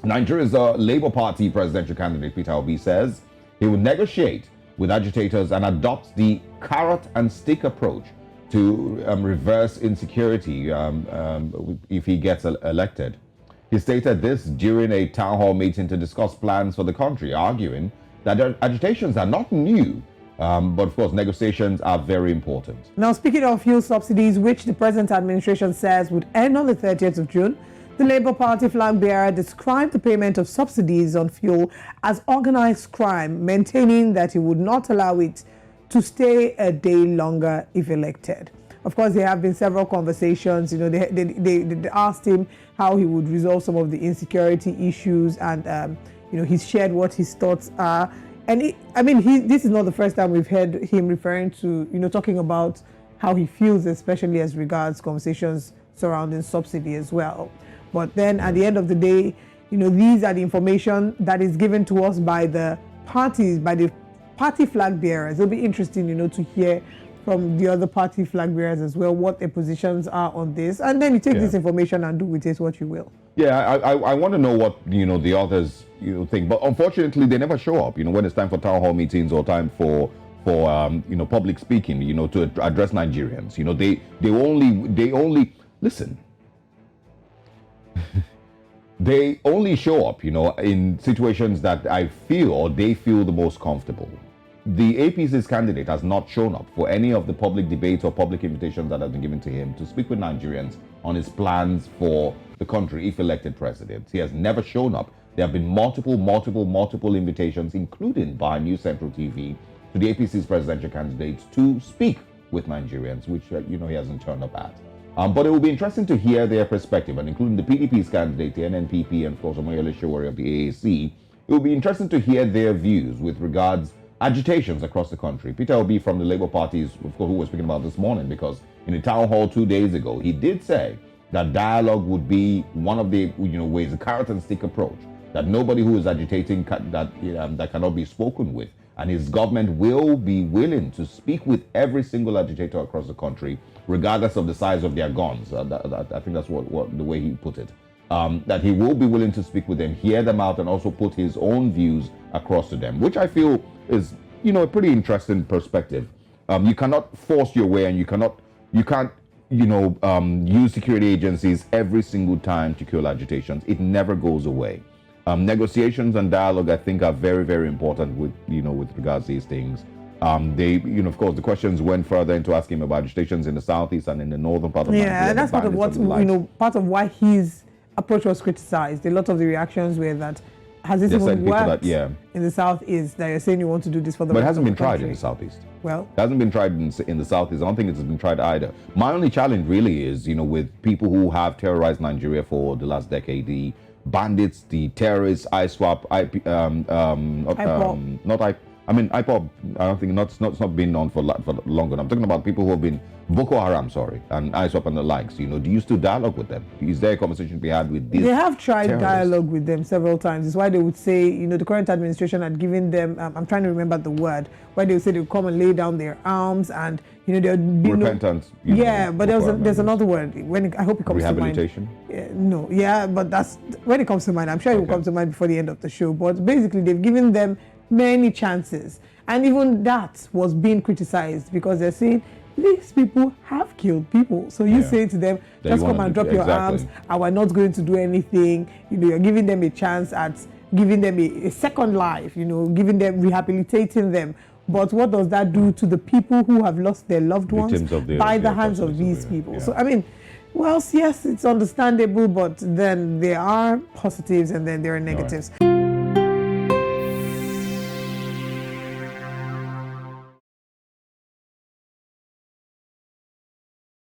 Nigeria's Labour Party presidential candidate Peter Obi says he will negotiate with agitators and adopt the carrot and stick approach to reverse insecurity if he gets elected. He stated this during a town hall meeting to discuss plans for the country, arguing that agitations are not new, but of course negotiations are very important. Now, speaking of fuel subsidies, which the present administration says would end on the 30th of June, the Labour Party flag bearer described the payment of subsidies on fuel as organized crime, maintaining that he would not allow it to stay a day longer if elected. Of course, there have been several conversations. They asked him how he would resolve some of the insecurity issues, and he's shared what his thoughts are. And this is not the first time we've heard him referring to, talking about how he feels, especially as regards conversations surrounding subsidy as well. But then at the end of the day, these are the information that is given to us by the parties, by the party flag bearers. It'll be interesting, to hear from the other party flag bearers as well, what their positions are on this. And then you take this information and do with it what you will. Yeah, I want to know what, the others, think. But unfortunately, they never show up, when it's time for town hall meetings or time for public speaking, to address Nigerians. They only, listen. They only show up, in situations that I feel or they feel the most comfortable. The APC's candidate has not shown up for any of the public debates or public invitations that have been given to him to speak with Nigerians on his plans for the country if elected president. He has never shown up. There have been multiple invitations, including by News Central TV, to the APC's presidential candidate to speak with Nigerians, which, he hasn't turned up at. But it will be interesting to hear their perspective, and including the PDP's candidate, the NNPP, and of course Omoyele Sowore of the AAC. It will be interesting to hear their views with regards agitations across the country. Peter Obi from the Labour Party is, of course, who we're speaking about this morning, because in a town hall 2 days ago, he did say that dialogue would be one of the ways, a carrot and stick approach, that nobody who is agitating that cannot be spoken with, and his government will be willing to speak with every single agitator across the country, regardless of the size of their guns. I think that's what the way he put it. That he will be willing to speak with them, hear them out, and also put his own views across to them, which I feel is, a pretty interesting perspective. You cannot force your way, and you can't use security agencies every single time to kill agitations. It never goes away. Negotiations and dialogue, I think, are very, very important with regards to these things. Of course, the questions went further into asking about agitations in the southeast and in the northern part of Nigeria. Yeah, that's part of what, part of why his approach was criticized. A lot of the reactions were that, has this even worked in the southeast, that you're saying you want to do this for the But it rest hasn't of been the tried country? in the southeast. Well, it hasn't been tried in the southeast. I don't think it's been tried either. My only challenge really is, with people who have terrorized Nigeria for the last decade, the bandits, the terrorists, ISWAP, IPOB, I don't think it's not been known for long enough. I'm talking about people who have been Boko Haram, and ISWAP and the likes. Do you still dialogue with them? Is there a conversation to be had with these? They have tried terrorists? Dialogue with them several times. It's why they would say, the current administration had given them, I'm trying to remember the word, why they would say they would come and lay down their arms, and there would be repentance. But there's another word. I hope it comes to mind. Rehabilitation? But that's when it comes to mind. I'm sure it will come to mind before the end of the show. But basically, they've given them many chances, and even that was being criticized because they're saying these people have killed people. So you say to them, just come and drop your arms, and we're not going to do anything. You're giving them a chance at giving them a second life, giving them, rehabilitating them. But what does that do to the people who have lost their loved ones by the hands of these people? Yeah. So, yes, it's understandable, but then there are positives and then there are negatives.